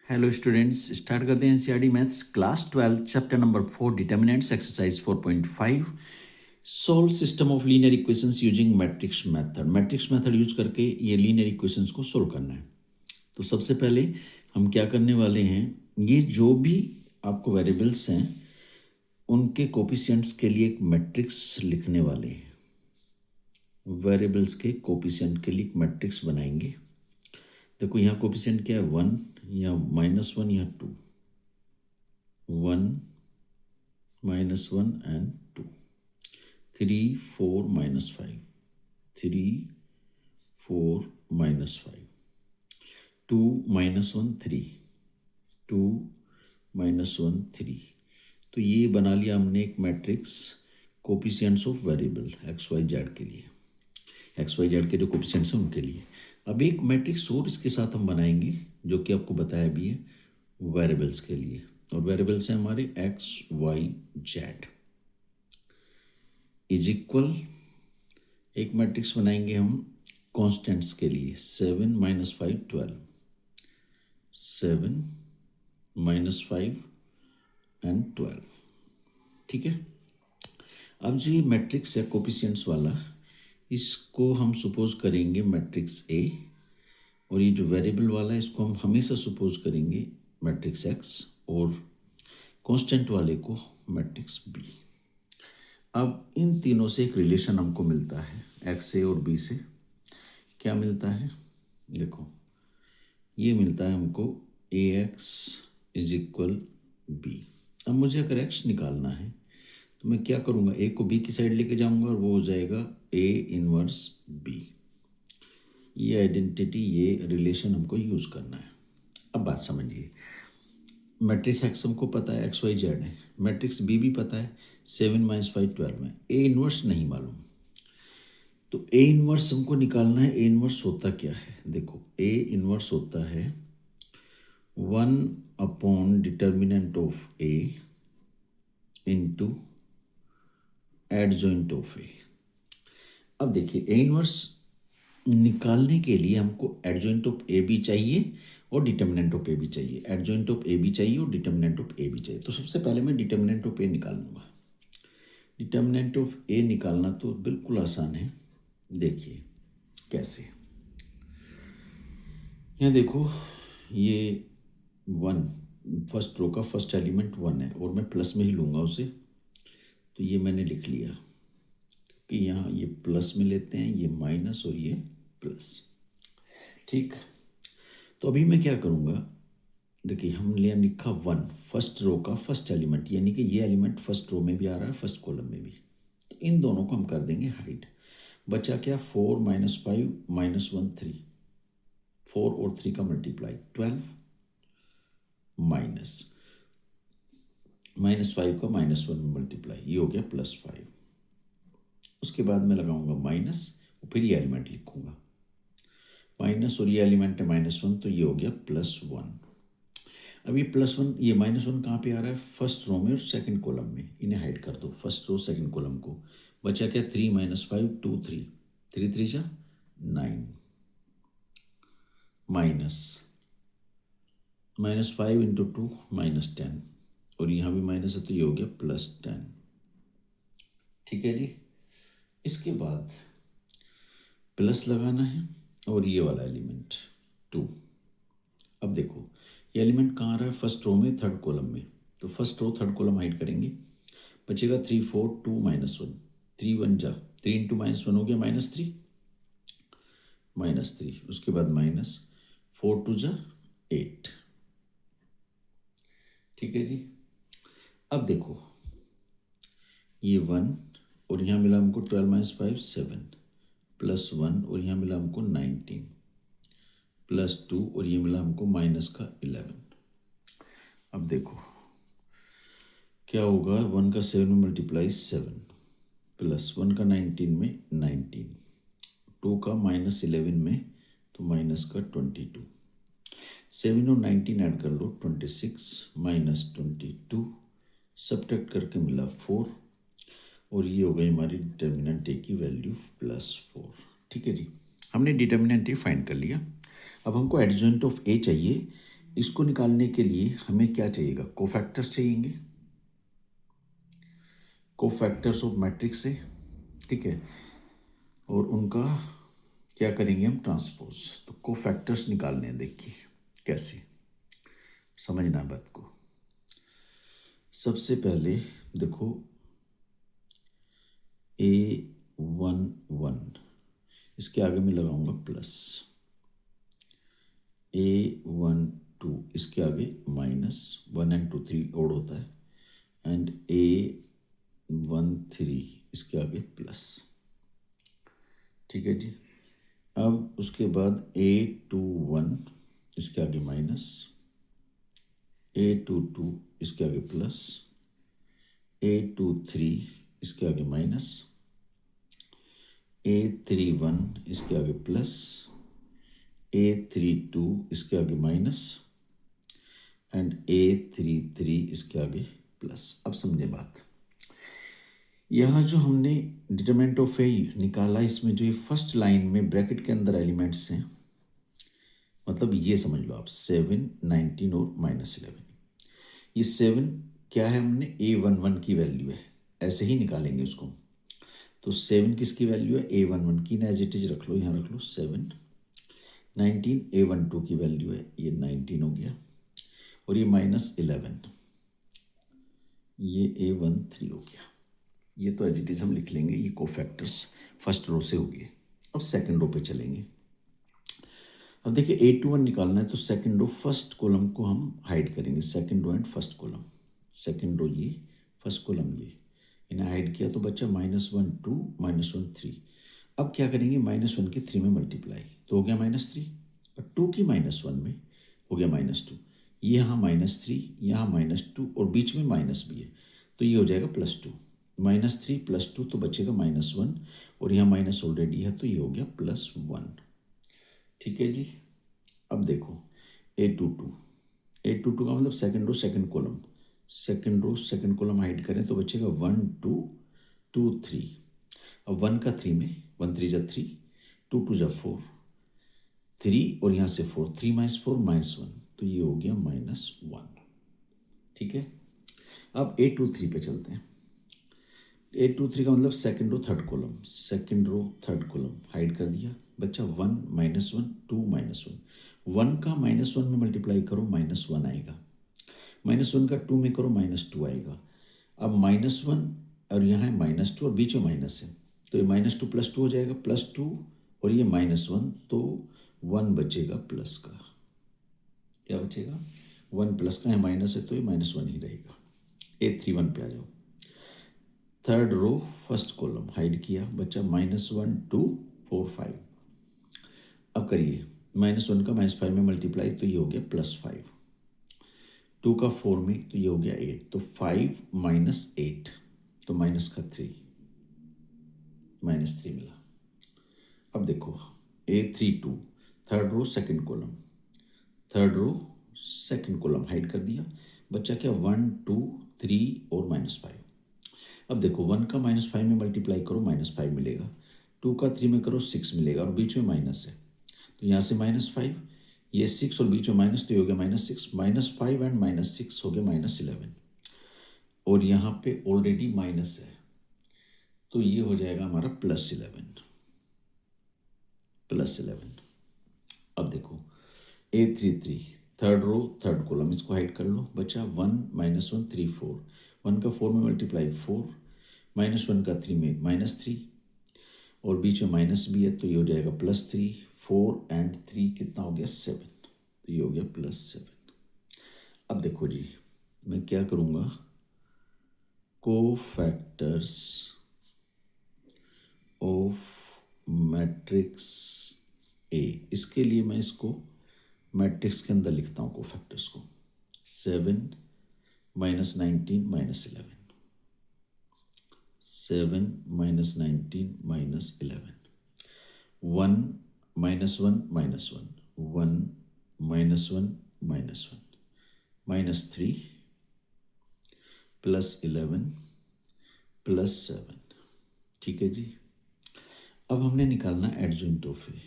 Hello students, start करते हैं NCERT maths class 12 chapter number 4 determinants exercise 4.5 solve system of linear equations using matrix method use करके ये linear equations को solve करना है। तो सबसे पहले हम क्या करने वाले हैं, ये जो भी आपको वेरिएबल्स हैं उनके कोफिशिएंट्स के लिए एक मैट्रिक्स लिखने वाले हैं। वेरिएबल्स के कोफिशिएंट के लिए एक मैट्रिक्स बनाएंगे। देखो यहाँ कोफिशिएंट क्या है, 1 या -1 या 2, 1 -1 and 2, 3 4 -5, 3 4 -5, 2 -1 3, 2 -1 3। तो ये बना लिया हमने एक matrix coefficients of variable x y z के लिए, एक्स वाई जेड के जो कोफिशिएंट्स हैं उनके लिए। अब एक मैट्रिक्स और इसके साथ हम बनाएंगे जो कि आपको बताया भी है वेरिएबल्स के लिए, और वेरिएबल्स हैं हमारे x y z is equal, एक मैट्रिक्स बनाएंगे हम कॉन्स्टेंट्स के लिए 7 - 5 12, 7 - 5 एंड 12। ठीक है। अब जो ये मैट्रिक्स है कोफिशिएंट्स वाला, इसको हम सपोज करेंगे मैट्रिक्स ए, और ये जो वेरिएबल वाला है इसको हम हमेशा सपोज करेंगे मैट्रिक्स एक्स, और कांस्टेंट वाले को मैट्रिक्स बी। अब इन तीनों से एक रिलेशन हमको मिलता है, एक्स ए और बी से क्या मिलता है, देखो ये मिलता है हमको ए एक्स इज इक्वल बी। अब मुझे अगर एक्स निकालना है तो मैं क्या करूँगा, ए को बी की साइड लेके जाऊँगा और वो हो जाएगा ए इनवर्स बी। ये आइडेंटिटी, ये रिलेशन हमको यूज़ करना है। अब बात समझिए, मैट्रिक्स एक्स हमको पता है, एक्स वाई जेड है, मैट्रिक्स बी भी पता है 7 - 5 12 में, ए इनवर्स नहीं मालूम। तो ए इनवर्स हमको निकालना है। ए इनवर्स होता क्या है, देखो ए इनवर्स होता है 1 determinant of A into adjoint of A. अब देखिए ए इनवर्स निकालने के लिए हमको एडजॉइंट ऑफ ए भी चाहिए और डिटर्मिनेंट ऑफ ए भी चाहिए, एडजॉइंट ऑफ ए भी चाहिए और डिटर्मिनेंट ऑफ ए भी चाहिए। तो सबसे पहले मैं डिटर्मिनेंट ऑफ ए निकाल लूँगा। डिटर्मिनेंट ऑफ ए निकालना तो बिल्कुल आसान है, देखिए कैसे। यहाँ देखो ये 1, फर्स्ट रो का फर्स्ट एलिमेंट 1 है और मैं प्लस में ही लूँगा उसे, तो ये मैंने लिख लिया कि यहाँ ये प्लस में लेते हैं, ये माइनस और ये प्लस। ठीक, तो अभी मैं क्या करूँगा, देखिए हमने लिखा 1, फर्स्ट रो का फर्स्ट एलिमेंट, यानी कि ये एलिमेंट फर्स्ट रो में भी आ रहा है फर्स्ट कॉलम में भी, तो इन दोनों को हम कर देंगे हाइड। बचा क्या, 4 - 5 - 1 3, 4 और 3 का मल्टीप्लाई 12 माइनस -5 का -1 में मल्टीप्लाई, ये हो गया +5। उसके बाद मैं लगाऊंगा माइनस और फिर ये एलिमेंट लिखूंगा माइनस, और ये एलिमेंट है -1, तो ये हो गया +1। अब ये +1, ये -1 कहाँ पे आ रहा है, फर्स्ट रो में और सेकंड कॉलम में, इन्हें हाइड कर दो, फर्स्ट रो सेकंड कॉलम को। बचा क्या, 3 - 5 2 3, 3 3 जा 9, माइनस -5 × 2 -10, और यहाँ भी माइनस है तो ये हो गया +10। ठीक है जी। इसके बाद प्लस लगाना है और ये वाला एलिमेंट 2। अब देखो ये एलिमेंट कहाँ आ रहा है, फर्स्ट रो में थर्ड कॉलम में, तो first row third column hide करेंगे। बचेगा 3 4 2 -1, 3 1 जा 3 × -1 हो गया -3, उसके बाद -4 2 जा 8। ठीक है जी। अब देखो ये 1 और यहाँ मिला हमको 12 - 5 7, +1 और यहाँ मिला हमको 19, +2 और ये मिला हमको -11। अब देखो क्या होगा, 1 का 7 में मल्टीप्लाई 7, +1 का 19 में 19, 2 का -11 में तो माइनस का 22, 7 और 19 ऐड कर लो 26 -22, सब्ट्रैक्ट करके मिला 4, और ये हो गई हमारी डिटर्मिनेंट ए की वैल्यू +4। ठीक है जी, हमने डिटर्मिनेंट ए फाइंड कर लिया। अब हमको एडजॉइंट ऑफ ए चाहिए, इसको निकालने के लिए हमें क्या चाहिएगा, कोफैक्टर्स चाहिएंगे, कोफैक्टर्स ऑफ मैट्रिक्स से, ठीक है, और उनका क्या करेंगे हम, ट्रांसपोज। तो कोफैक्टर्स निकालने हैं, देखिए कैसे, समझना बात को। सबसे पहले देखो A11, इसके आगे मैं लगाऊंगा प्लस, A12 इसके आगे माइनस, 1 and 2 3 ओड होता है, एंड A13 इसके आगे प्लस, ठीक है जी। अब उसके बाद A21 इसके आगे माइनस, A22 इसके आगे प्लस, A23 इसके आगे माइनस, A31 इसके आगे प्लस, A32 इसके आगे माइनस, एंड A33 इसके आगे प्लस। अब समझे बात, यहाँ जो हमने डिटरमिनेंट ऑफ ए निकाला, इसमें जो ये फर्स्ट लाइन में ब्रैकेट के अंदर एलिमेंट्स हैं, मतलब ये समझ लो आप 7, 19 और -11। ये 7 क्या है, हमने A11 की वैल्यू है, ऐसे ही निकालेंगे उसको। तो 7 किसकी वैल्यू है, A11 की, एज इट इज रख लो, यहाँ रख लो 7। 19 A12 की वैल्यू है, ये 19 हो गया, और ये -11 ये A13 हो गया। ये तो एज इट इज हम लिख लेंगे, ये कोफैक्टर्स फर्स्ट रो से हो गए। अब सेकंड रो पे चलेंगे। अब देखिए A21 निकालना है, तो सेकंड रो फर्स्ट कॉलम को हम हाइड करेंगे, second row and first column, second row ये, फर्स्ट कॉलम ये, इन्हें हाइड किया तो बच्चा -1 2 -1 3। अब क्या करेंगे, -1 की 3 में मल्टीप्लाई, तो हो गया -3, और 2 की -1 में हो गया -2, यहाँ -3 यहाँ -2 और बीच में माइनस भी है, तो ये हो जाएगा +2, -3 +2 तो बचेगा -1, और यहाँ माइनस ऑलरेडी है, तो ये हो गया +1, ठीक है जी। अब देखो A22 का मतलब second row second column, second row second column hide करें तो बचेगा 1 2 2 3। अब 1 का 3 में, 1 3 जा 3, 2 2 जा 4, 3 और यहाँ से 4, 3 -4 -1, तो ये हो गया -1, ठीक है। अब A23 पे चलते हैं। A23 का मतलब second row third column, second row third column hide कर दिया, बच्चा 1 -1 2 -1, 1 का -1 में मल्टीप्लाई करो -1 आएगा, -1 का 2 में करो -2 आएगा। अब -1 और यहाँ है -2 और बीच में माइनस है, तो ये -2 +2 हो जाएगा, +2 और ये -1, तो 1 बचेगा प्लस का, क्या बचेगा, 1 प्लस का है, माइनस है तो ये -1 ही रहेगा। A31 पे आ जाओ, third row first column hide किया, बच्चा -1 2 4 5। अब करिए -1 का -5 में मल्टीप्लाई, तो ये हो गया +5, 2 का 4 में, तो ये हो गया 8, तो 5 -8, तो माइनस का 3, -3 मिला। अब देखो A32 third row second column, third row second column hide कर दिया, बच्चा क्या 1 2 3 और -5। अब देखो 1 का -5 में मल्टीप्लाई करो -5 मिलेगा, 2 का 3 में करो 6 मिलेगा, और बीच में माइनस है, तो यहाँ से -5, ये 6 और बीच में माइनस, तो ये हो गया -6, -5 एंड -6 हो गया -11, और यहाँ पे ऑलरेडी माइनस है, तो ये हो जाएगा हमारा +11, +11। अब देखो A33 third row third column, इसको हाइड कर लो, बचा 1 -1 3 4, 1 का 4 में मल्टीप्लाई 4, -1 का 3 में -3, और बीच में माइनस भी है, तो ये हो जाएगा +3, 4 एंड 3 कितना हो गया 7, तो ये हो गया +7। अब देखो जी, मैं क्या करूँगा, कोफैक्टर्स ऑफ मैट्रिक्स ए, इसके लिए मैं इसको मैट्रिक्स के अंदर लिखता हूँ कोफैक्टर्स को, 7 -19 -11, 7 -19 -11, 1 -1 -1, 1 -1 -1, -3 +11 +7, ठीक है जी। अब हमने निकालना adjoint of A,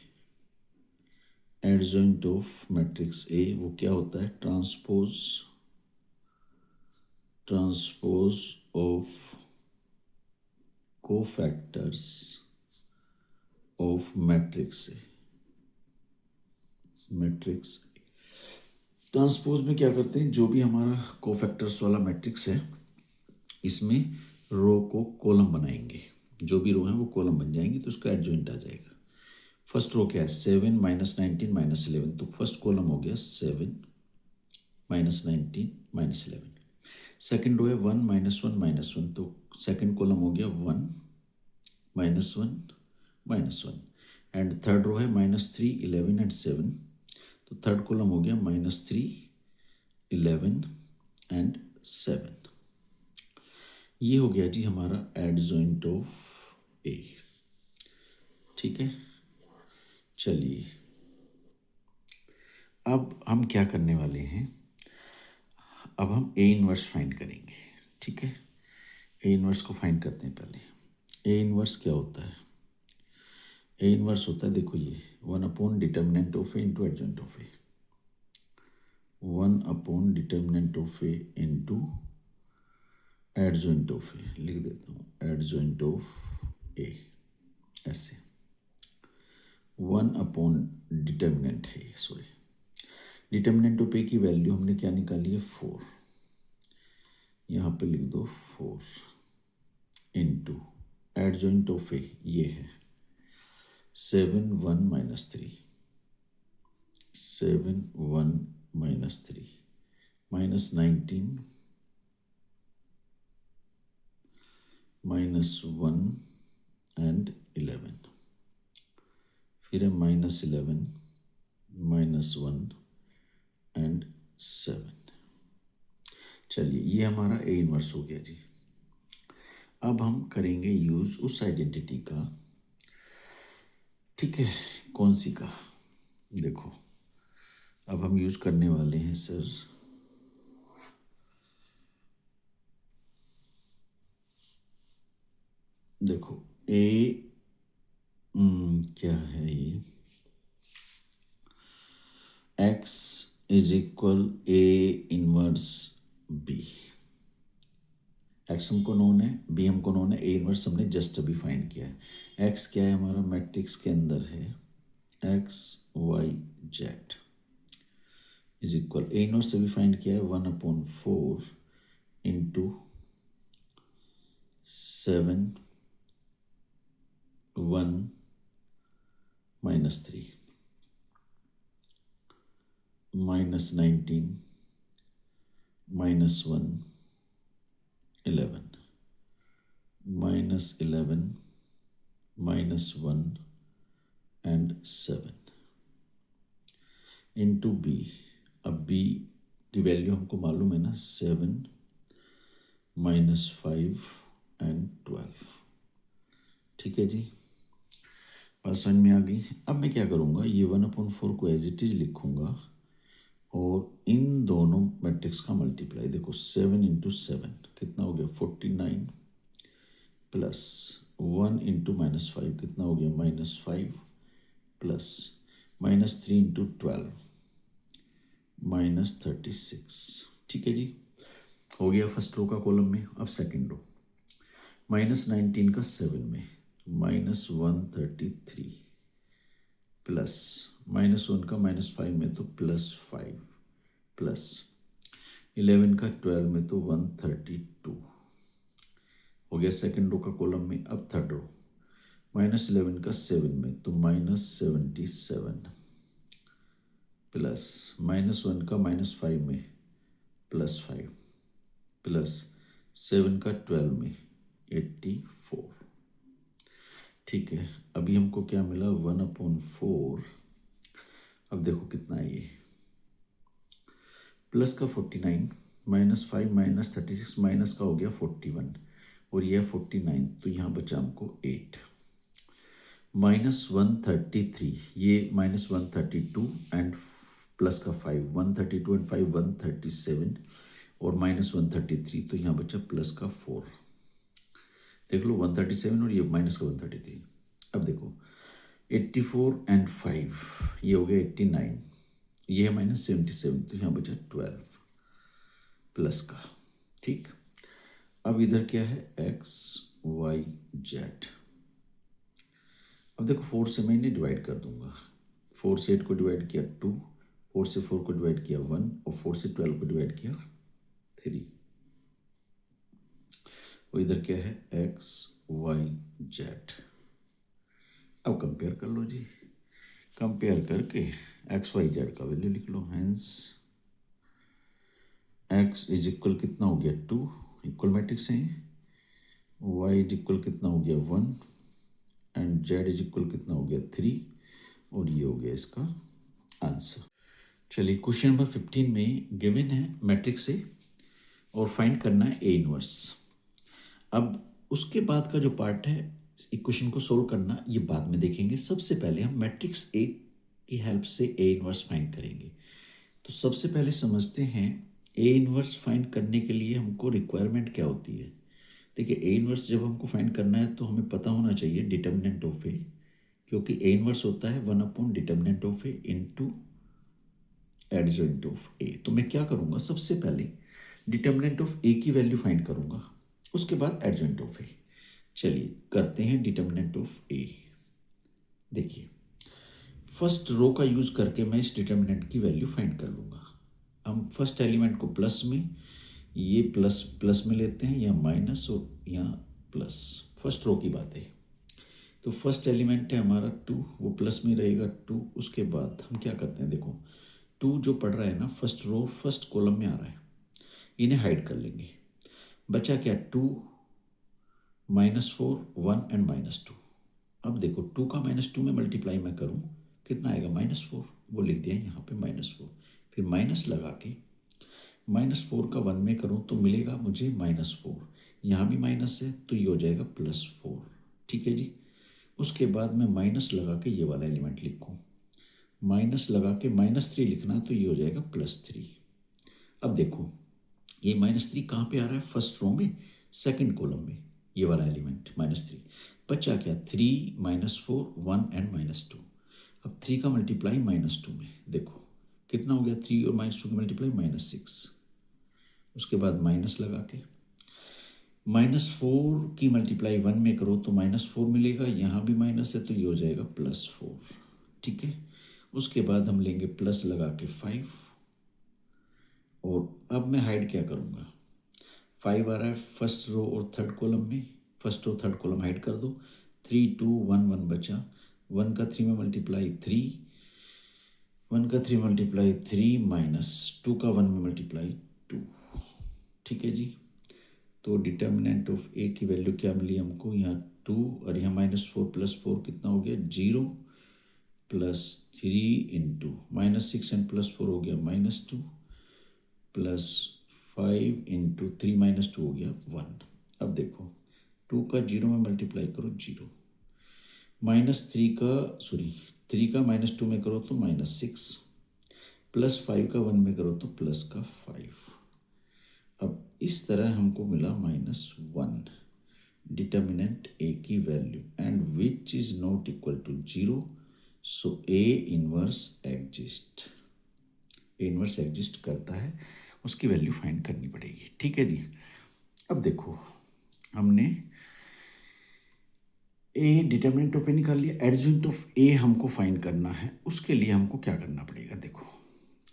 adjoint of matrix ए वो क्या होता है, transpose of cofactors of matrix A. Matrix transpose में क्या करते हैं, जो भी हमारा कोफैक्टर्स वाला मैट्रिक्स है इसमें रो को कॉलम बनाएंगे, जो भी रो है वो कॉलम बन जाएंगी तो उसका एडजॉइंट आ जाएगा। फर्स्ट रो क्या है, 7 -19 -11, तो फर्स्ट कॉलम हो गया 7 -19 -11। सेकेंड रो है 1 -1 -1, तो सेकेंड कॉलम हो गया 1 -1 -1। एंड थर्ड रो है -3 11 एंड 7, तो थर्ड कॉलम हो गया -3 11 एंड 7। ये हो गया जी हमारा एडजॉइंट ऑफ ए। ठीक है, चलिए अब हम क्या करने वाले हैं, अब हम ए इनवर्स फाइंड करेंगे। ठीक है, ए इनवर्स को फाइंड करते हैं पहले। ए इनवर्स क्या होता है, ए इनवर्स होता है, देखो ये 1 determinant of A into adjoint of A, 1 determinant of A into adjoint of A, लिख देता हूँ एडजॉइंट ऑफ ए ऐसे। 1 डिटर्मिनेंट है, सॉरी डिटर्मिनेंट ऑफ ए की वैल्यू हमने क्या निकाली है 4, यहाँ पे लिख दो 4 इंटू एडजॉइंट ऑफ ए ये है 7 1 -3, 7 1 -3 -19 -1 एंड 11, फिर है -11 -1 एंड 7। चलिए ये हमारा ए इनवर्स हो गया जी। अब हम करेंगे यूज उस आइडेंटिटी का, ठीक है, कौन सी का, देखो अब हम यूज करने वाले हैं सर, देखो ए क्या है ये, x is equal A inverse B. X हमको नोन है, बी हमको नोन है, ए इनवर्स हमने जस्ट अभी फाइंड किया है। एक्स क्या है हमारा, मैट्रिक्स के अंदर है x y z is equal, A inverse अभी फाइंड किया है 1/4 इंटू 7 1 -3 -19 -1 11 -11 -1 एंड 7 इंटू बी। अब बी की वैल्यू हमको मालूम है ना, 7 -5 एंड 12। ठीक है जी, बात समझ में आ गई। अब मैं क्या करूँगा, ये 1/4 को एज इट इज लिखूँगा और इन दोनों मैट्रिक्स का मल्टीप्लाई, देखो 7 इंटू 7 कितना हो गया 49 प्लस 1 इंटू -5 कितना हो गया -5 प्लस -3 इंटू 12 -36। ठीक है जी, हो गया फर्स्ट रो का कॉलम में। अब सेकंड रो, -19 का 7 में -133 प्लस -1 का -5 में तो +5 प्लस 11 का 12 में तो 132 हो गया सेकंड रो का कॉलम में। अब थर्ड रो, -11 का 7 में तो -77 प्लस -1 का -5 में +5 प्लस 7 का 12 में 84। ठीक है, अभी हमको क्या मिला 1/4, अब देखो कितना है ये, प्लस का 49 -5 -36 माइनस का हो गया 41 और यह 49, तो यहाँ बचा हमको 8 -133, ये -132 एंड प्लस का 5 132 एंड 5 137 और -133, तो यहाँ बचा प्लस का 4। देख लो 137 और ये माइनस का 133। अब देखो 84 एंड 5 ये हो गया 89, ये है -77, तो यहाँ बचा 12 प्लस का। ठीक, अब इधर क्या है x y z। अब देखो 4 से मैं इन्हें डिवाइड कर दूंगा। 4 से 8 को डिवाइड किया 2, 4 से 4 को डिवाइड किया 1 और 4 से 12 को डिवाइड किया 3। और इधर क्या है x y z। अब कंपेयर कर लो जी, कंपेयर करके एक्स वाई जेड का वैल्यू लिख लो। हैंस x इज इक्वल कितना हो गया 2, इक्वल मैट्रिक्स है। y इज इक्वल कितना हो गया 1 एंड z इज इक्वल कितना हो गया 3, और ये हो गया इसका आंसर। चलिए क्वेश्चन नंबर 15 में गिवन है मैट्रिक्स ए और फाइंड करना है ए इनवर्स। अब उसके बाद का जो पार्ट है इक्वेशन को सोल्व करना, ये बाद में देखेंगे। सबसे पहले हम मैट्रिक्स ए की हेल्प से ए इनवर्स फाइंड करेंगे। तो सबसे पहले समझते हैं ए इनवर्स फाइंड करने के लिए हमको रिक्वायरमेंट क्या होती है। देखिए ए इनवर्स जब हमको फाइंड करना है तो हमें पता होना चाहिए डिटर्मिनेंट ऑफ ए, क्योंकि ए इनवर्स होता है 1 determinant of A into adjoint of A. तो मैं क्या करूँगा, सबसे पहले डिटर्मिनेंट ऑफ ए की वैल्यू फाइंड करूँगा, उसके बाद एडजॉइंट ऑफ ए। चलिए करते हैं डिटर्मिनेंट ऑफ ए। देखिए फर्स्ट रो का यूज़ करके मैं इस डिटर्मिनेंट की वैल्यू फाइंड कर लूँगा। हम फर्स्ट एलिमेंट को प्लस में, ये प्लस प्लस में लेते हैं, या माइनस और यहाँ प्लस। फर्स्ट रो की बात है। तो फर्स्ट एलिमेंट है हमारा 2, वो प्लस में रहेगा 2। उसके बाद हम क्या करते हैं, देखो 2 जो पड़ रहा है ना फर्स्ट रो फर्स्ट कॉलम में आ रहा है, इन्हें हाइड कर लेंगे। बचा क्या 2 -4 1 एंड -2। अब देखो 2 का -2 में मल्टीप्लाई मैं करूँ कितना आएगा -4, वो लिख दिया यहाँ पे -4। फिर माइनस लगा के -4 का 1 में करूँ तो मिलेगा मुझे -4, यहाँ भी माइनस है तो ये हो जाएगा +4। ठीक है जी। उसके बाद मैं माइनस लगा के ये वाला एलिमेंट लिखूँ, माइनस लगा के -3 लिखना तो ये हो जाएगा +3। अब देखो ये -3 कहाँ पे आ रहा है, फर्स्ट रो में सेकंड कॉलम में, ये वाला एलिमेंट -3। बचा क्या 3 -4 1 एंड -2। अब 3 का मल्टीप्लाई -2 में, देखो कितना हो गया 3 और -2 की मल्टीप्लाई -6। उसके बाद माइनस लगा के -4 की मल्टीप्लाई 1 में करो तो -4 मिलेगा, यहाँ भी माइनस है तो ये हो जाएगा +4। ठीक है। उसके बाद हम लेंगे प्लस लगा के 5, और अब मैं हाइड क्या करूँगा, 5 आ रहा है फर्स्ट रो और थर्ड कॉलम में, first row third column hide कर दो। 3 2 1 1 बचा, 1 का 3 में मल्टीप्लाई 3, 1 का 3 मल्टीप्लाई 3 माइनस 2 का 1 में मल्टीप्लाई 2। ठीक है जी। तो डिटर्मिनेंट ऑफ ए की वैल्यू क्या मिली हमको, यहाँ 2 और यहाँ -4 +4 कितना हो गया 0 +3 इंटू -6 एंड +4 हो गया -2 +5 इंटू 3 -2 हो गया 1। अब देखो 2 का 0 में मल्टीप्लाई करो 0, -3 का सॉरी 3 का -2 में करो तो -6, +5 का 1 में करो तो प्लस का 5। अब इस तरह हमको मिला -1 डिटर्मिनेंट ए की value, and which is not equal to 0, so A inverse exist. A inverse exist करता है, उसकी वैल्यू फाइंड करनी पड़ेगी। ठीक है जी। अब देखो हमने ए डिटर्मिनेंट ऑफ ए निकाल लिया, एडजॉइंट ऑफ ए हमको फाइंड करना है। उसके लिए हमको क्या करना पड़ेगा, देखो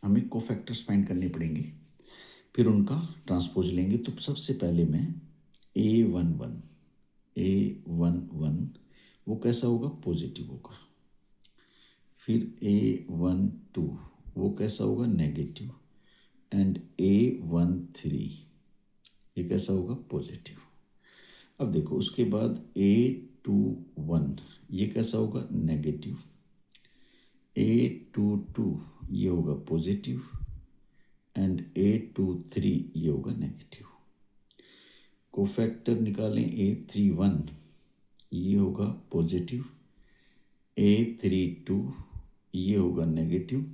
हमें कोफैक्टर्स फाइंड करने पड़ेंगे, फिर उनका ट्रांसपोज लेंगे। तो सबसे पहले मैं A11 वो कैसा होगा, पॉजिटिव होगा। फिर A12 वो कैसा होगा, नेगेटिव। एंड A13 ये कैसा होगा, पॉजिटिव। अब देखो उसके बाद A21 ये कैसा होगा, नेगेटिव। A22 ये होगा पॉजिटिव, एंड A23 ये होगा नेगेटिव। कोफैक्टर निकालें, A31 ये होगा पॉजिटिव, A32 ये होगा नेगेटिव,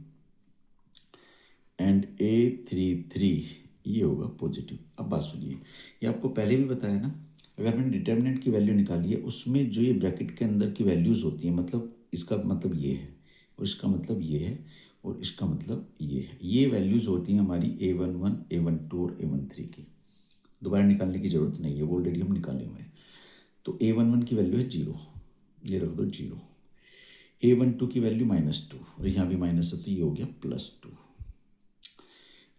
एंड A33 ये होगा पॉजिटिव। अब बात सुनिए, ये आपको पहले भी बताया ना, अगर मैंने डिटर्मिनेंट की वैल्यू निकाली है उसमें जो ये ब्रैकेट के अंदर की वैल्यूज़ होती हैं, मतलब इसका मतलब ये है और इसका मतलब ये है और इसका मतलब ये है। ये वैल्यूज़ होती हैं हमारी A11, A12 और A13 की। दोबारा निकालने की ज़रूरत नहीं है, वो ऑलरेडी हम निकाले हुए हैं। तो A11 की वैल्यू है 0, ये रख दो 0। A12 की वैल्यू -2 और यहाँ भी माइनस है तो ये हो गया +2।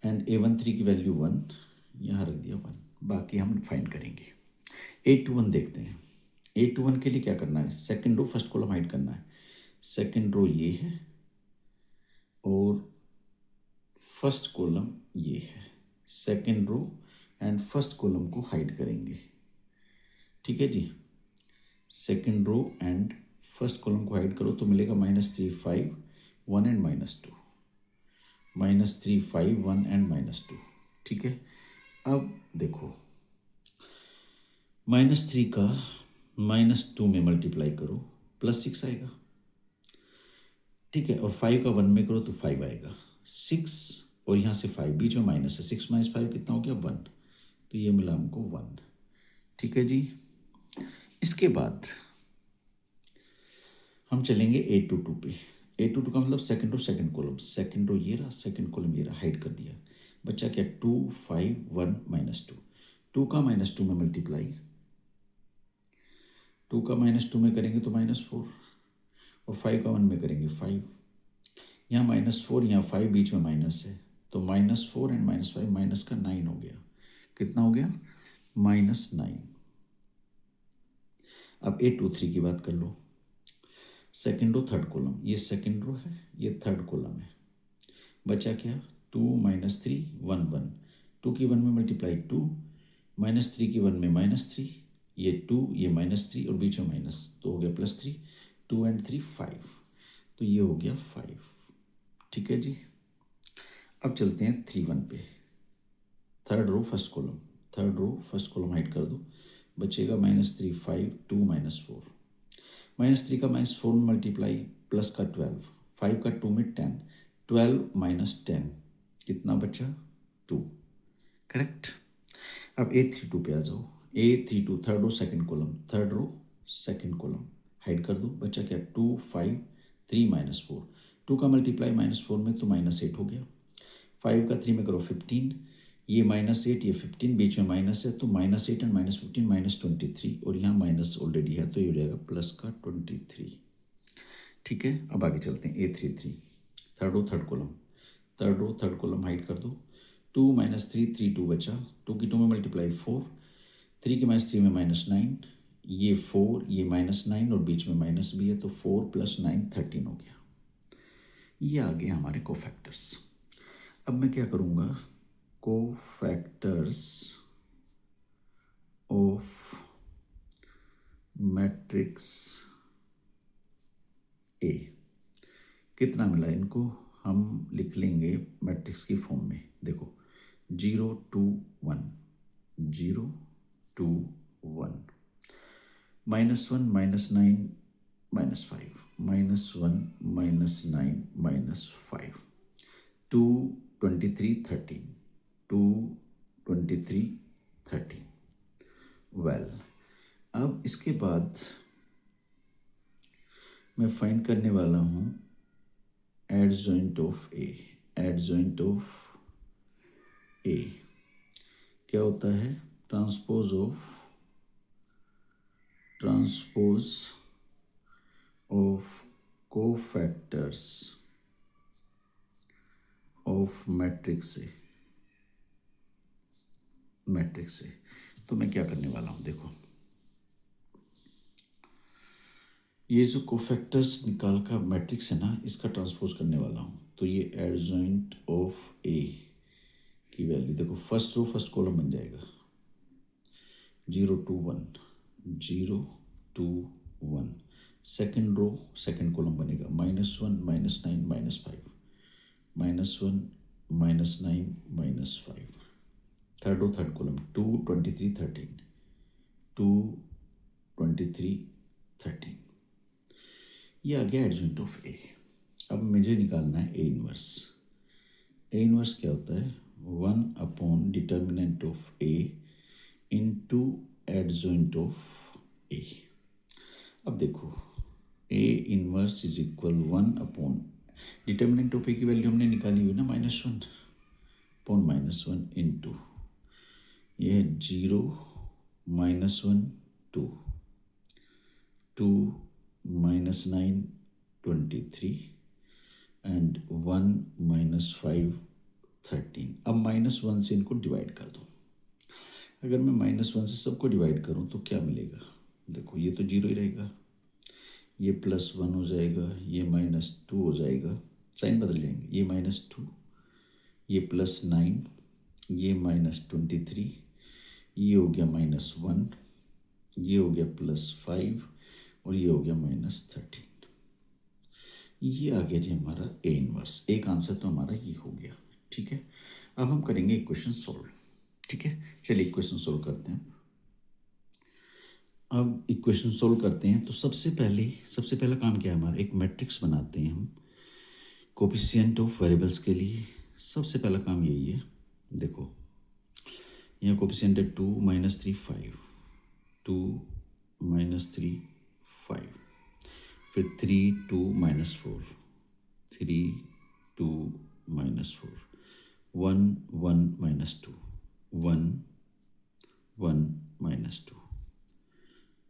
एंड A13 की वैल्यू 1, यहाँ रख दिया 1। बाकी हम फाइंड करेंगे। A21 देखते हैं। A21 के लिए क्या करना है, second row first column hide करना है। सेकंड रो ये है और फर्स्ट कॉलम ये है। Second row and first column को हाइड करेंगे, ठीक है जी। Second row and first column को हाइड करो तो मिलेगा -3 5 1 एंड -2, -3 5 1 एंड -2, ठीक है। अब देखो -3 का -2 में मल्टीप्लाई करो +6 आएगा, ठीक है। और 5 का 1 में करो तो 5 आएगा। 6 और यहाँ से 5 बीच में माइनस है, 6 - 5 कितना हो गया 1, तो ये मिला हमको 1, ठीक है जी। इसके बाद हम चलेंगे A22 पे। A22 का मतलब second row second column, second row ये रहा, सेकंड कॉलम ये रहा, हाइड कर दिया। बच्चा क्या 2 5 1 -2, 2 का -2 में मल्टीप्लाई, 2 का -2 में करेंगे तो -4 और 5 का 1 में करेंगे 5। यहाँ -4 यहाँ 5 बीच में माइनस है तो -4 एंड -5 माइनस का 9 हो गया। कितना हो गया -9। अब A23 की बात कर लो। सेकंड रो थर्ड कॉलम, ये सेकंड रो है ये थर्ड कॉलम है। बचा क्या 2 -3 1 1, 2 की 1 में मल्टीप्लाई 2, -3 की 1 में -3, ये 2 ये -3 और बीच में माइनस तो हो गया +3, 2 एंड 3 5, तो ये हो गया 5, ठीक है जी। अब चलते हैं 3 1 पे। Third row first column, third row first column hide कर दो, बचेगा -3 5 2 -4, -3 का -4 में मल्टीप्लाई प्लस का 12, 5 का 2 में 10, 12 - 10 कितना बचा 2, करेक्ट। अब A32 पे आ जाओ। A32 third row second column, third row second column hide कर दो, बचा क्या 2 5 3 -4, 2 का मल्टीप्लाई -4 में तो -8 हो गया। 5 का 3 में करो 15, ये -8 ये 15 बीच में माइनस है तो -8 एंड -15 -23 और यहाँ माइनस ऑलरेडी है तो ये हो जाएगा प्लस का 23, ठीक है। अब आगे चलते हैं A33 third row third column, third row third column hide कर दो, 2 -3 3 2 बचा, 2 की 2 में मल्टीप्लाई 4, 3 के -3 में -9, ये 4 ये -9 और बीच में माइनस भी है तो 4 + 9 13 हो गया। ये आ गए हमारे कोफैक्टर्स। अब मैं क्या करूँगा, कोफैक्टर्स ऑफ मैट्रिक्स ए कितना मिला इनको हम लिख लेंगे मैट्रिक्स की फॉर्म में। देखो 0 2 1 0 2 1 -1 -9 -5 -1 -9 -5 2 23 13 2 23 13। वेल अब इसके बाद मैं फाइंड करने वाला हूँ adjoint of A. Adjoint of A क्या होता है, transpose of cofactors of matrix A. Matrix A तो मैं क्या करने वाला हूँ, देखो ये जो कोफैक्टर्स निकाल का मैट्रिक्स है ना, इसका ट्रांसपोज करने वाला हूँ। तो ये एडजॉइंट ऑफ ए की वैल्यू देखो, फर्स्ट रो फर्स्ट कॉलम बन जाएगा 0 2 1 0 2 1, सेकेंड रो सेकेंड कॉलम बनेगा -1 -9 -5 -1 -9 -5, थर्ड रो थर्ड कॉलम 2 23 13 2 23 13, ये आ गया एडजॉइंट ऑफ ए। अब मुझे निकालना है ए इनवर्स। ए इनवर्स क्या होता है, 1 determinant of A into adjoint of A. अब देखो A inverse equal 1 upon determinant of A की वैल्यू हमने निकाली हुई ना -1 अपॉन -1 इंटू ये है 0 -1 2 2 -9 23 एंड 1 -5 13। अब -1 से इनको डिवाइड कर दो। अगर मैं -1 से सबको डिवाइड करूं तो क्या मिलेगा? देखो ये तो 0 ही रहेगा, ये +1 हो जाएगा, ये -2 हो जाएगा, साइन बदल जाएंगे, ये -2, ये +9, ये -23, ये हो गया -1, ये हो गया +5 और ये हो गया -13। ये आ गया जी हमारा ए इनवर्स। एक आंसर तो हमारा ये हो गया। ठीक है, अब हम करेंगे इक्वेशन सॉल्व। ठीक है, चलिए इक्वेशन सॉल्व करते हैं। अब इक्वेशन सॉल्व करते हैं तो सबसे पहला काम क्या है हमारा, एक मैट्रिक्स बनाते हैं हम कोफिशिएंट ऑफ वेरिएबल्स के लिए। सबसे पहला काम यही है। देखो यहाँ कोफिशिएंट है 2 -3 5, 2 -3 5, फिर 3 2 -4, 3 2 -4, 1 1 -2, 1 1 -2।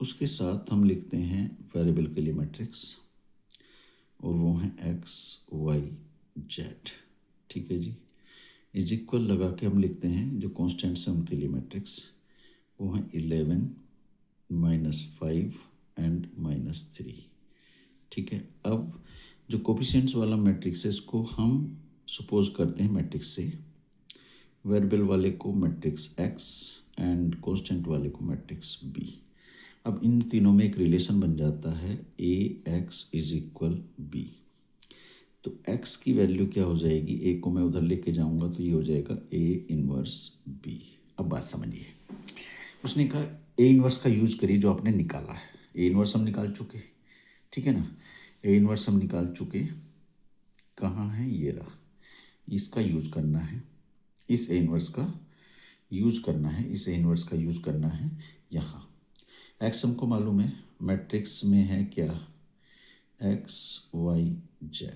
उसके साथ हम लिखते हैं वेरिएबल के लिए मैट्रिक्स और वो है x y z। ठीक है जी, इज इक्वल लगा के हम लिखते हैं जो कॉन्स्टेंट्स हैं उनके लिए मैट्रिक्स, वो हैं 11 -5 एंड -3। ठीक है, अब जो कोफिशिएंट्स वाला मैट्रिक्स है इसको हम सपोज करते हैं मैट्रिक्स से, वेरिएबल वाले को मैट्रिक्स x एंड कांस्टेंट वाले को मैट्रिक्स b। अब इन तीनों में एक रिलेशन बन जाता है ax इज इक्वल b। तो x की वैल्यू क्या हो जाएगी, a को मैं उधर लेके जाऊंगा तो ये हो जाएगा a इनवर्स b। अब बात समझिए, उसने कहा a इनवर्स का यूज करिए जो आपने निकाला है। a इनवर्स हम निकाल चुके, ठीक है ना, a इनवर्स हम निकाल चुके। कहाँ है, ये रहा। इसका यूज करना है, इस a इनवर्स का यूज करना है, इस a इनवर्स का यूज करना है यहाँ। x हमको मालूम है, मैट्रिक्स में है क्या, x y z।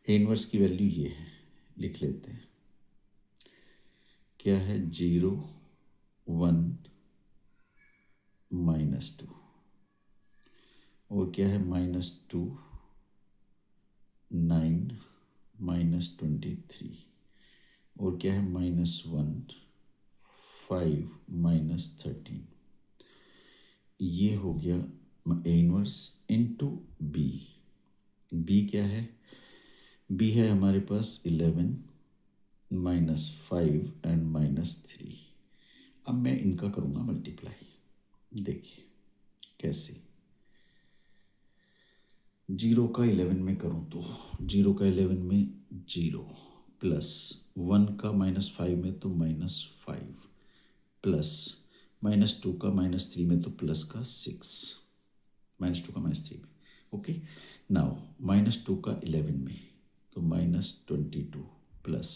a inverse की वैल्यू ये है, लिख लेते हैं, क्या है 0 1 -2 और क्या है -2 9 -23 और क्या है -1 5 -13। ये हो गया A inverse into B. B क्या है, बी है हमारे पास 11 -5 एंड -3। अब मैं इनका करूँगा मल्टीप्लाई। देखिए कैसे, 0 का 11 में करूँ तो 0 का 11 में 0 प्लस 1 का -5 में तो -5 प्लस -2 का -3 में तो प्लस का 6, -2 का -3 में। ओके, नाउ -2 का 11 में तो -22 प्लस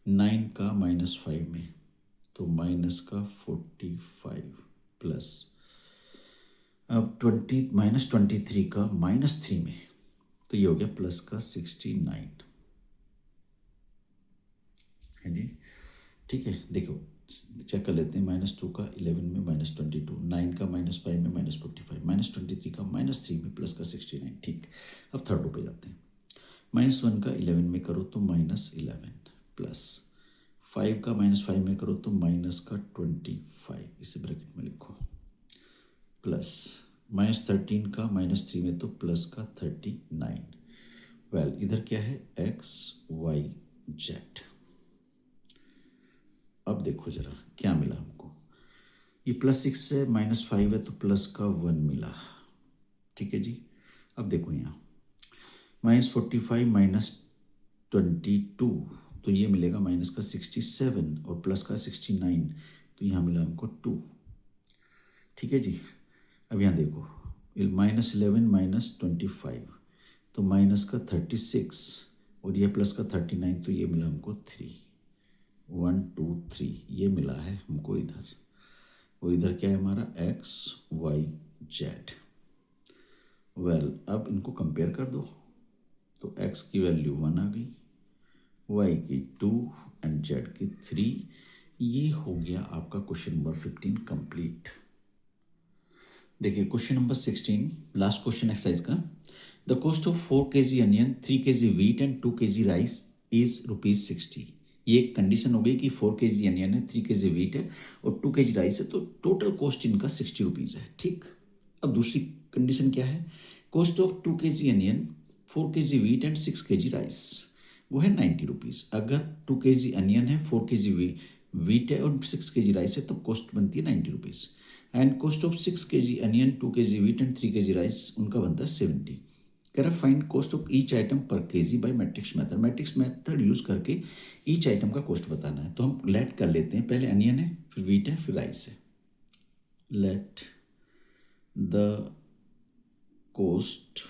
9 का -5 में तो माइनस का 45 प्लस अब 23 का -3 में तो ये हो गया प्लस का 69 है जी। ठीक है, देखो चेक कर लेते हैं, -2 का 11 में -22, 9 का -5 में -45, -23 का -3 में प्लस का 69। ठीक, अब थर्ड रो पे जाते हैं। -1 का 11 में करो तो -11 प्लस 5 का -5 में करो तो माइनस का 25, इसे ब्रैकेट में लिखो, प्लस -13 का -3 में तो प्लस का 39। वेल इधर क्या है, x y z। अब देखो जरा क्या मिला हमको, ये +6 से -5 है तो प्लस का 1 मिला। ठीक है जी, अब देखो यहाँ -45 -22 तो ये मिलेगा माइनस का 67 और प्लस का 69 तो यहाँ मिला हमको 2। ठीक है जी, अब यहाँ देखो -11 -25 तो माइनस का 36 और ये प्लस का 39 तो ये मिला हमको 3, 1 2 3 ये मिला है हमको इधर। और इधर क्या है हमारा x y z। अब इनको कंपेयर कर दो, तो x की वैल्यू 1 आ गई, y की 2 एंड z की 3। ये हो गया आपका क्वेश्चन नंबर 15 कंप्लीट। देखिए question number 16, last question exercise का। The cost of 4 kg onion, 3 kg wheat and 2 kg rice is ₹60। ये एक कंडीशन हो गई कि 4 kg अनियन है, 3 kg वीट है और 2 kg राइस है, तो टोटल कॉस्ट इनका ₹60 है। ठीक, अब दूसरी कंडीशन क्या है? Cost of 2 kg onion, 4 kg wheat and 6 kg rice, वो है ₹90। अगर 2 kg अनियन है, 4 kg वीट है और 6 kg राइस है, तब कॉस्ट बनती है ₹90। And cost of 6 kg onion, 2 kg wheat and 3 kg rice, उनका बनता है 70। कह रहा find cost of each item per KG by matrix method. Matrix method use करके ईच आइटम का कॉस्ट बताना है। तो हम लेट कर लेते हैं, पहले अनियन है, फिर वीट है, फिर राइस है। Let the cost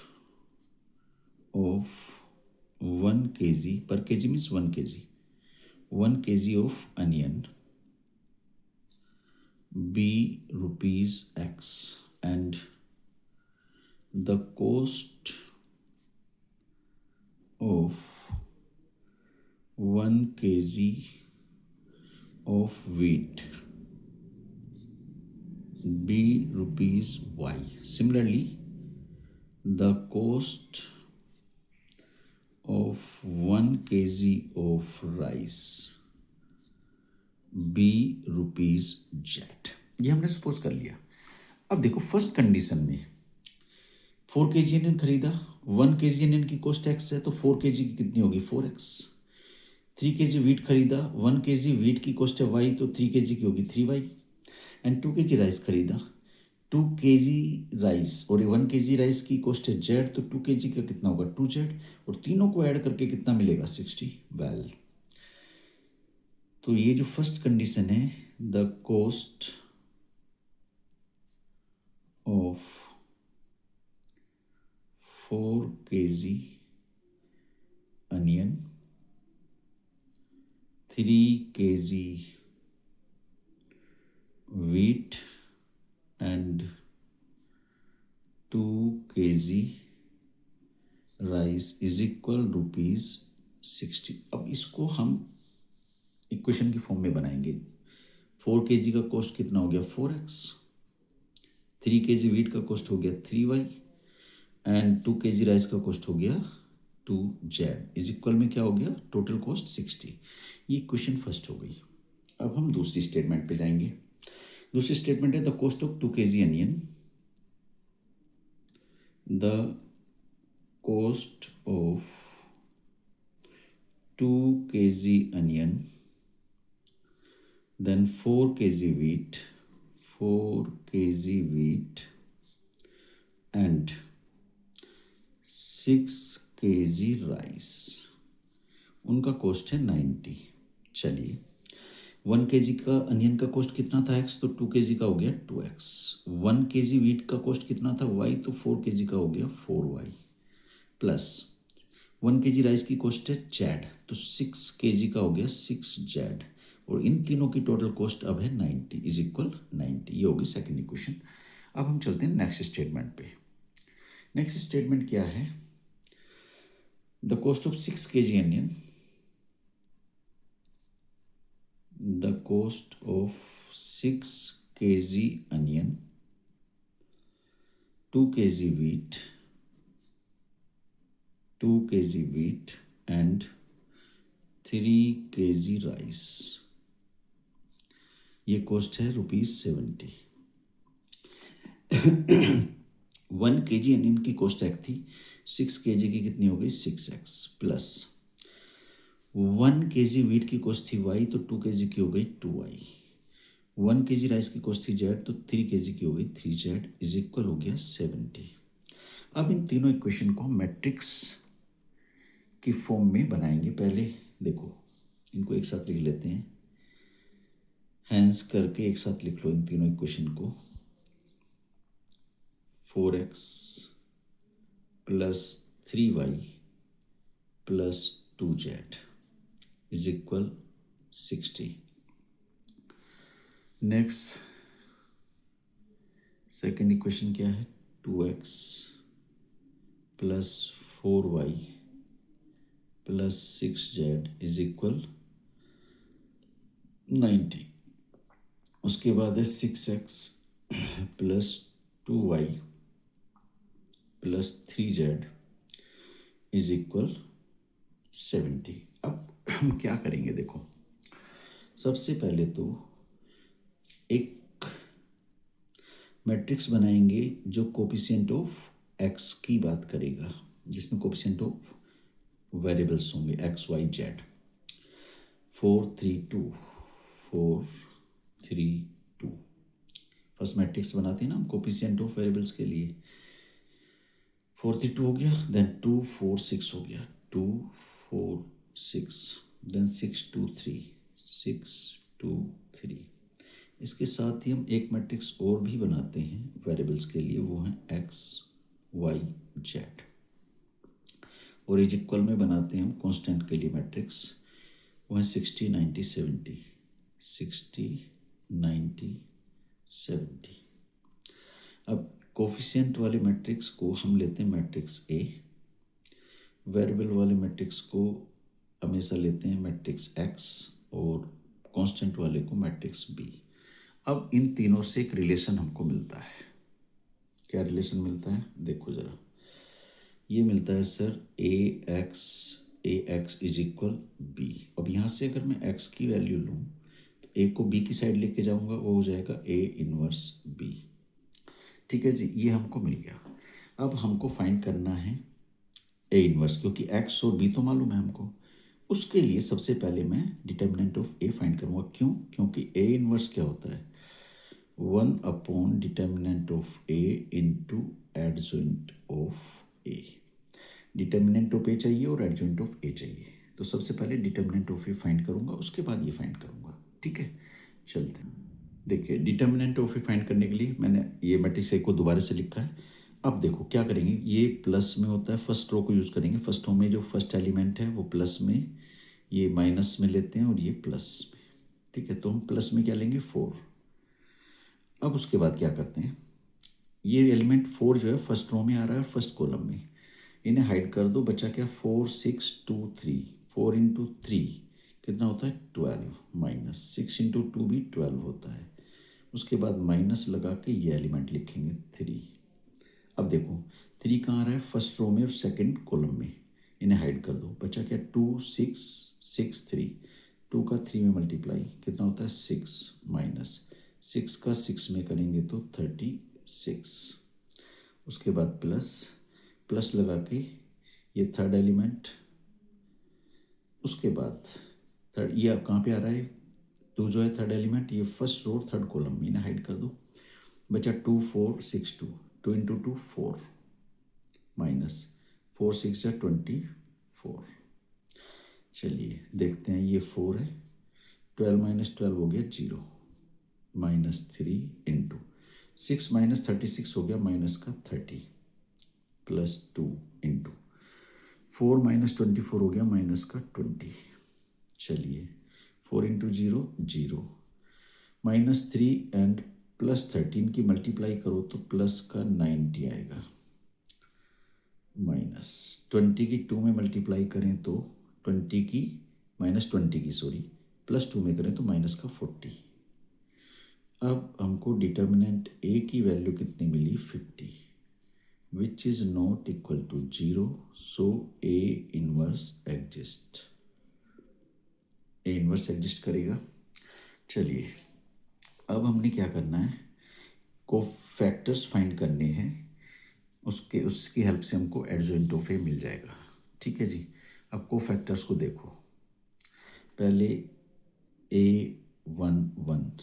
of 1 kg, पर kg means 1 kg, 1 kg of onion be ₹X and the cost of 1 kg of wheat be ₹Y. Similarly, the cost of 1 kg of rice be ₹Z। ये हमने suppose कर लिया। अब देखो first condition में 4 kg onion खरीदा, 1 kg onion की cost x है, तो 4 kg की कितनी होगी 4x। 3 kg वीट खरीदा, 1 kg वीट की कॉस्ट है y, तो 3 kg की होगी 3y। एंड 2 kg राइस खरीदा, 2 kg राइस और 1 kg राइस की कॉस्ट है z, तो 2 kg का कितना होगा 2z, और तीनों को ऐड करके कितना मिलेगा 60। तो ये जो फर्स्ट कंडीशन है, the cost of 4 kg onion, 3 kg wheat and 2 kg rice is equal ₹60। अब इसको हम इक्वेशन की फॉर्म में बनाएंगे। 4 kg का कॉस्ट कितना हो गया 4x, 3 kg वीट का कॉस्ट हो गया 3y एंड 2 kg राइस का कॉस्ट हो गया 2z इज इक्वल में क्या हो गया टोटल कॉस्ट 60। ये इक्वेशन फर्स्ट हो गई। अब हम दूसरी स्टेटमेंट पे जाएंगे। दूसरी स्टेटमेंट है the cost of 2 kg onion, the cost of 2 kg onion, then 4 kg wheat, 4 kg wheat and 6 kg rice, उनका कॉस्ट है 90। चलिए 1 kg का अनियन का कॉस्ट कितना था x, तो 2 kg का हो गया 2x। 1 kg वीट का कॉस्ट कितना था y, तो 4 kg का हो गया 4y प्लस 1 kg राइस की कॉस्ट है z, तो 6 kg का हो गया 6z, और इन तीनों की टोटल कॉस्ट अब है 90 इज इक्वल 90। ये होगी सेकंड इक्वेशन। अब हम चलते हैं नेक्स्ट स्टेटमेंट पे। नेक्स्ट स्टेटमेंट क्या है, the cost of 6 kg onion, the cost of 6 kg onion, 2 kg wheat, 2 kg wheat and 3 kg rice, ये कॉस्ट है ₹70। 1 kg अनियन की कॉस्ट x थी, 6 kg की कितनी हो गई 6x प्लस 1 kg वीट की कॉस्ट थी y, तो 2 kg की हो गई 2y। 1 kg राइस की कॉस्ट थी z, तो 3 kg की हो गई 3z इज इक्वल हो गया 70। अब इन तीनों इक्वेशन को हम मैट्रिक्स की फॉर्म में बनाएंगे। पहले देखो इनको एक साथ लिख लेते हैं, हैंस करके एक साथ लिख लो इन तीनों इक्वेशन को। 4x plus 3y plus 2z is equal 60। Next second equation क्या है, 2x plus 4y plus 6z is equal 90। उसके बाद है 6x plus 2y plus 3z is equal 70। अब हम क्या करेंगे, देखो सबसे पहले तो एक मैट्रिक्स बनाएंगे जो कोफिशिएंट ऑफ एक्स की बात करेगा, जिसमें कोफिशिएंट ऑफ वेरिएबल्स होंगे x y z. 4 3 2 4 3 2 first matrix बनाते हैं ना हम कोफिशिएंट ऑफ वेरिएबल्स के लिए। 4 3 2 हो गया, देन 2 4 6 हो गया, 2 4 6, देन 6 2 3 6 2 3। इसके साथ ही हम एक मैट्रिक्स और भी बनाते हैं वेरिएबल्स के लिए, वो है एक्स वाई जेड। और इज इक्वल में बनाते हैं हम कांस्टेंट के लिए मैट्रिक्स, वो है 60 90 70 60 90 70। अब कोफिशिएंट वाले मैट्रिक्स को हम लेते हैं मैट्रिक्स ए, वेरिएबल वाले मैट्रिक्स को हमेशा लेते हैं मैट्रिक्स एक्स, और कांस्टेंट वाले को मैट्रिक्स बी। अब इन तीनों से एक रिलेशन हमको मिलता है। क्या रिलेशन मिलता है, देखो ज़रा। ये मिलता है sir A x is equal B. अब यहाँ से अगर मैं एक्स की वैल्यू लूँ तो ए को बी की साइड लेके जाऊँगा, वो हो जाएगा ए इनवर्स बी। ठीक है जी, ये हमको मिल गया। अब हमको फाइंड करना है ए इनवर्स, क्योंकि एक्स और बी तो मालूम है हमको। उसके लिए सबसे पहले मैं डिटर्मिनेंट ऑफ ए फाइंड करूँगा। क्यों? क्योंकि ए इनवर्स क्या होता है, 1 determinant of A into adjoint of A. Determinant of A चाहिए और एडजॉइंट ऑफ ए चाहिए, तो सबसे पहले डिटर्मिनेंट ऑफ ए फाइंड करूँगा, उसके बाद ये फाइंड करूँगा। ठीक है, चलते हैं। देखिए डिटर्मिनेंट ऑफ ए फाइंड करने के लिए मैंने ये मैट्रिक्स ए को दोबारा से लिखा है। अब देखो क्या करेंगे, ये प्लस में होता है, फर्स्ट रो को यूज़ करेंगे। फर्स्ट रो में जो फर्स्ट एलिमेंट है वो प्लस में, ये माइनस में लेते हैं और ये प्लस में। ठीक है, तो हम प्लस में क्या लेंगे, 4। अब उसके बाद क्या करते हैं, ये एलिमेंट 4 जो है फर्स्ट रो में आ रहा है, फर्स्ट कॉलम में, इन्हें हाइड कर दो। बचा क्या, 4 6 2 3, 4 इंटू 3 कितना होता है 12, माइनस 6 इंटू 2 भी 12 होता है। उसके बाद माइनस लगा के ये एलिमेंट लिखेंगे 3। अब देखो 3 कहाँ आ रहा है, फर्स्ट रो में और सेकंड कॉलम में, इन्हें हाइड कर दो। बचा क्या, 2 6 6 3, 2 का 3 में मल्टीप्लाई कितना होता है 6, माइनस 6 का 6 में करेंगे तो 36। उसके बाद प्लस प्लस लगा के ये थर्ड एलिमेंट। उसके बाद थर्ड, ये अब कहाँ पे आ रहा है, 2 जो है थर्ड एलिमेंट, ये फर्स्ट रो थर्ड कॉलम में, इन्हें हाइड कर दो। बचा 2 4 6 2, 2 इंटू 2 4, माइनस 4 6 या 24। चलिए देखते हैं, ये 4 है, 12 माइनस 12 हो गया 0, माइनस 3 इंटू 6 माइनस 36 हो गया माइनस का 30, प्लस 2 इंटू 4 माइनस 24 हो गया माइनस का 20। चलिए 4 इंटू 0 0, माइनस 3 एंड प्लस 13 की मल्टीप्लाई करो तो प्लस का 90 आएगा, माइनस 20 की 2 में मल्टीप्लाई करें तो 20 की माइनस 20 की सॉरी प्लस 2 में करें तो माइनस का 40। अब हमको डिटर्मिनेंट ए की वैल्यू कितनी मिली, 50, which is not equal to 0, so A inverse exist. A inverse exist करेगा। चलिए अब हमने क्या करना है, कोफैक्टर्स फाइंड करने हैं, उसकी हेल्प से हमको एडजॉइंट ऑफ ए मिल जाएगा। ठीक है जी, अब कोफैक्टर्स को देखो। पहले A11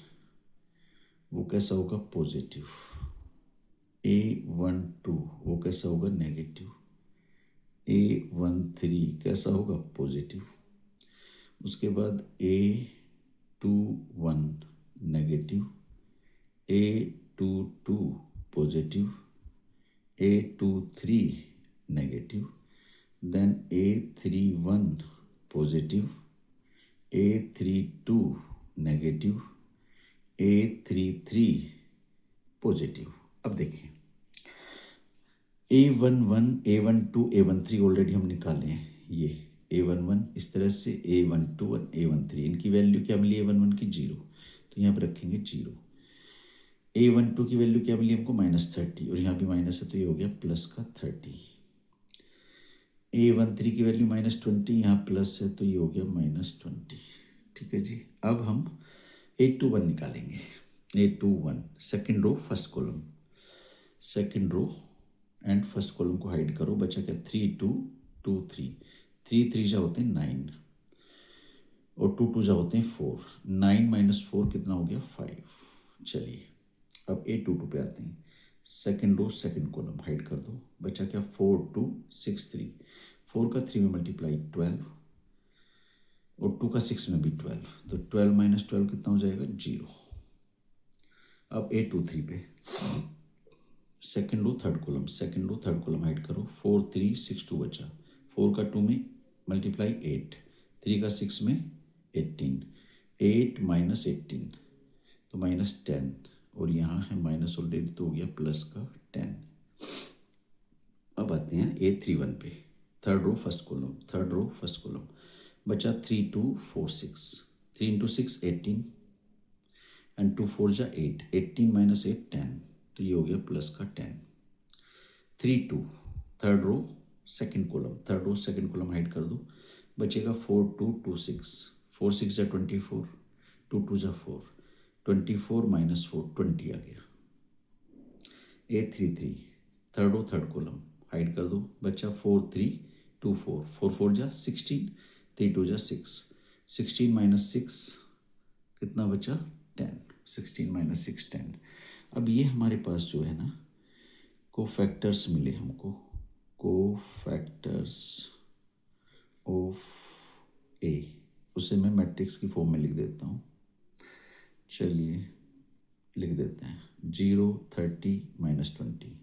वो कैसा होगा, पॉजिटिव। A12 वो कैसा होगा, नेगेटिव। A13 कैसा होगा, पॉजिटिव। उसके बाद A21 negative, A22 positive, A23 negative, then A31 positive, A32 negative, A33 positive. अब देखिए A11, A12, A13 ऑलरेडी हम निकाले हैं। ये A11 इस तरह से, A12 और A13 इनकी वैल्यू क्या मिली A11 की 0, तो यहाँ पर रखेंगे 0। A12 की वैल्यू क्या मिली हमको -30 और यहाँ भी माइनस है तो ये हो गया प्लस का 30। A13 की वैल्यू -20, यहाँ प्लस है तो ये हो गया -20। ठीक है जी। अब हम A21 निकालेंगे। A21 second row first column, second row and first column को हाइड करो, बचा क्या 3 2 2 3, 3 3 जा होते हैं 9 और 2 2 जा होते हैं 4, 9 - 4 कितना हो गया 5। चलिए अब A22 पे आते हैं। Second row second column hide कर दो, बचा क्या 4 2 6 3, 4 का 3 में मल्टीप्लाई 12 और 2 का 6 में भी 12, तो 12 - 12 कितना हो जाएगा 0। अब A23 पे second row third column, second row third column hide करो, 4 3 6 2 बचा, 4 का 2 में मल्टीप्लाई 8, 3 का 6 में 18, 8 - 18 तो -10 और यहाँ है माइनस ऑलरेडी तो हो गया प्लस का 10। अब आते हैं A31 पे, third row first column, third row first column बचा 3 2 4 6, 3 × 6 18 एंड 2 4 जा 8, 18 - 8 10 तो ये हो गया प्लस का 10। 3 2 third row second column, third row second column hide कर दो, बचेगा 4 2 2 6, 4 6 जा 24, 2 2 जा 4, 24 - 4 20 आ गया। A33 third row third column hide कर दो, बचा 4 3 2 4, 4 4 जा 16, 3 2 जा 6, 16 - 6 कितना बचा 10, 16 - 6 10। अब ये हमारे पास जो है ना कोफैक्टर्स मिले हमको, कोफैक्टर्स ऑफ ए, उसे मैं मैट्रिक्स की फॉर्म में लिख देता हूँ। चलिए लिख देते हैं 0 30 - 20,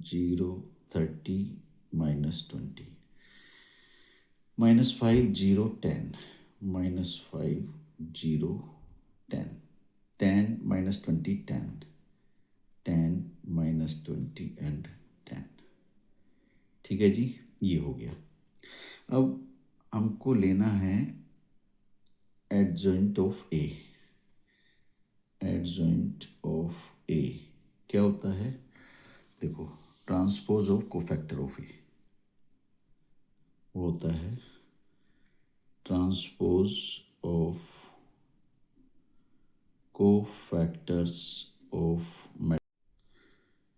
0 30 - 20, -5 0 10, -5 0 10, 10 - 20 10, 10 - 20 एंड 10। ठीक है जी, ये हो गया। अब हमको लेना है adjoint of A. Adjoint of A क्या होता है, देखो transpose of cofactor of A होता है transpose of cofactors of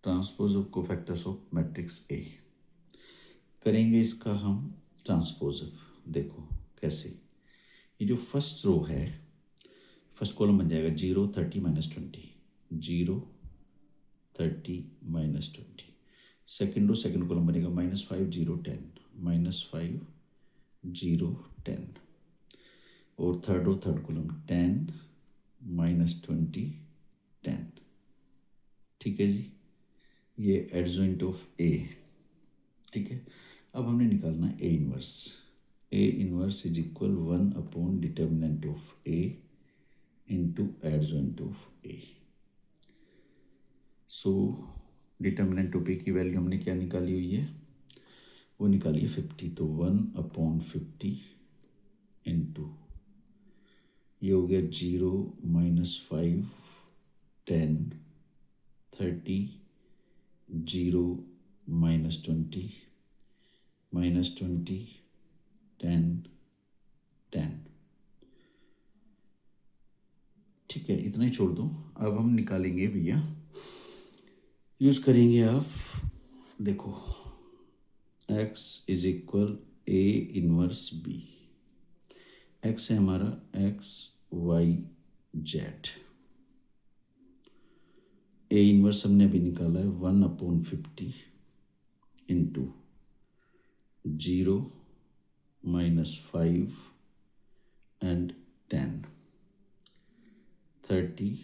transpose of cofactors of matrix A. करेंगे इसका हम ट्रांसपोज, देखो कैसे। ये जो फर्स्ट रो है, फर्स्ट कॉलम बन जाएगा 0 30 - 20, 0 30 - 20। सेकेंड रो सेकेंड कॉलम बनेगा -5 0 10, -5 0 10 और थर्ड रो थर्ड कॉलम 10 - 20 10। ठीक है जी, ये एडजॉइंट ऑफ ए। ठीक है, अब हमने निकालना है A inverse. A inverse is equal 1 / determinant of A into adjoint of A. So determinant of A की वैल्यू हमने क्या निकाली हुई है, वो निकाली है 50, तो 1/50 इंटू ये हो गया 0 -5 10 30 0 -20 -20 10 10। ठीक है, इतना ही छोड़ दो। अब हम निकालेंगे भैया, यूज़ करेंगे आप, देखो x is equal A inverse B. x है हमारा x y z, A inverse हमने अभी निकाला है 1/50 into 0 -5 and 10 30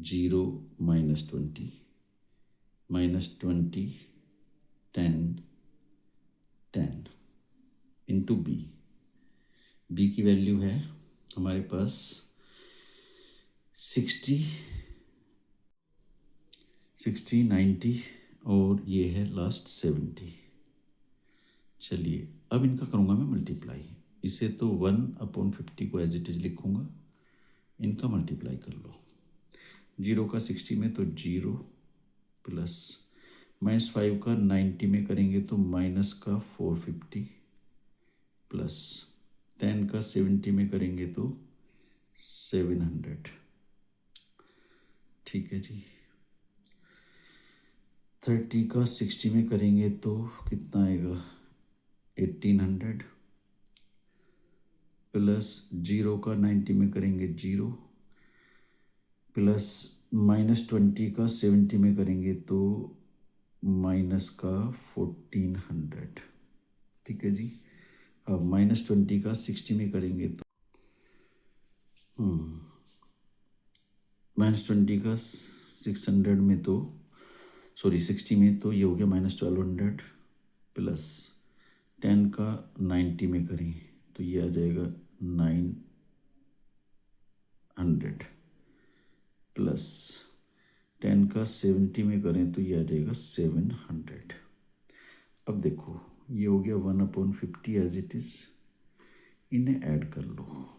0 -20 -20 10 10 into B. B की वैल्यू है हमारे पास 60 90 और ये है लास्ट 70। चलिए अब इनका करूँगा मैं मल्टीप्लाई। इसे तो 1/50 को एज इट इज़ लिखूँगा, इनका मल्टीप्लाई कर लो। 0 का 60 में तो 0 प्लस -5 का 90 में करेंगे तो माइनस का 450 प्लस 10 का 70 में करेंगे तो 700। ठीक है जी। 30 का 60 में करेंगे तो कितना आएगा 1800 प्लस 0 का 90 में करेंगे 0 प्लस -20 का 70 में करेंगे तो माइनस का 1400। ठीक है जी। अब -20 का 60 में करेंगे तो -20 का 600 में तो 60 में तो ये हो गया -1200 प्लस 10 का 90 में करें तो ये आ जाएगा 900 प्लस 10 का 70 में करें तो ये आ जाएगा 700। अब देखो ये हो गया 1/50 एज इट इज़, इन्हें ऐड कर लो।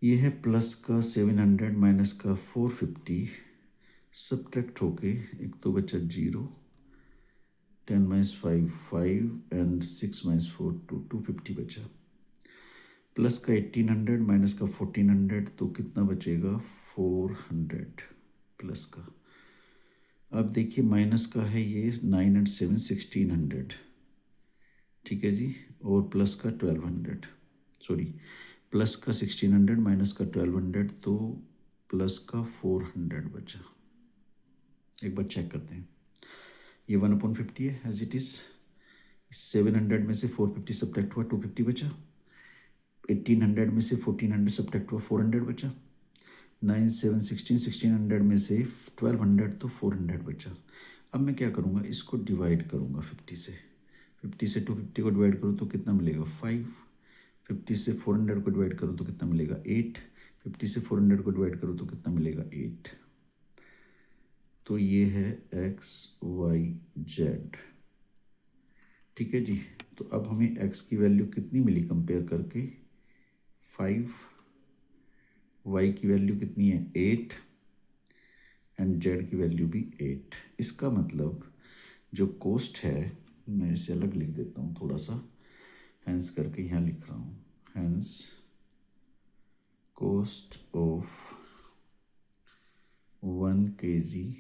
ये है प्लस का 700 माइनस का 450, सब्ट्रैक्ट होके एक तो बचा 0, 10 माइनस 5 5 एंड 6 माइनस 4 2 250 बचा। प्लस का 1800 माइनस का 1400 तो कितना बचेगा 400 प्लस का। अब देखिए माइनस का है ये 9 एंड 7 1600। ठीक है जी। और प्लस का 1200 प्लस का 1600 माइनस का 1200 तो प्लस का 400 बचा। एक बार चेक करते हैं। ये 1/50 है एज इट इज़। 700 में से 450 सब्ट्रैक्ट हुआ 250 बचा। 1800 में से 1400 सब्ट्रैक्ट हुआ 400 बचा। 9 7 16 1600 में से 1200 तो 400 बचा। अब मैं क्या करूँगा, इसको डिवाइड करूँगा 50 से। 50 से 250 को डिवाइड करूँ तो कितना मिलेगा 5। 50 से 400 को डिवाइड करूँ तो कितना मिलेगा 8। 50 से 400 को डिवाइड करूँ तो कितना मिलेगा 8। तो ये है एक्स वाई जेड। ठीक है जी। तो अब हमें एक्स की वैल्यू कितनी मिली कंपेयर करके 5, वाई की वैल्यू कितनी है 8 एंड जेड की वैल्यू भी 8। इसका मतलब जो कोस्ट है, मैं इसे अलग लिख देता हूँ थोड़ा सा, हैंस करके यहाँ लिख रहा हूँ। Hence cost of 1 kg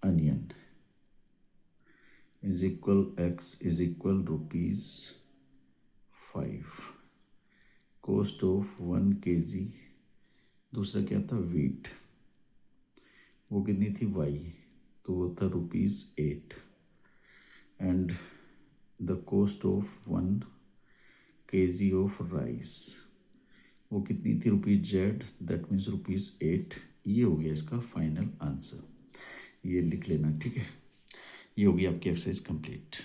onion is equal x is equal ₹5। cost of 1 kg, दूसरा क्या था वीट, वो कितनी थी y, तो वो था ₹8। And the cost of 1 kg of rice, वो कितनी थी ₹z, दैट मीन्स ₹8। ये हो गया इसका फाइनल आंसर। ये लिख लेना। ठीक है। ये होगी आपकी एक्सरसाइज कंप्लीट।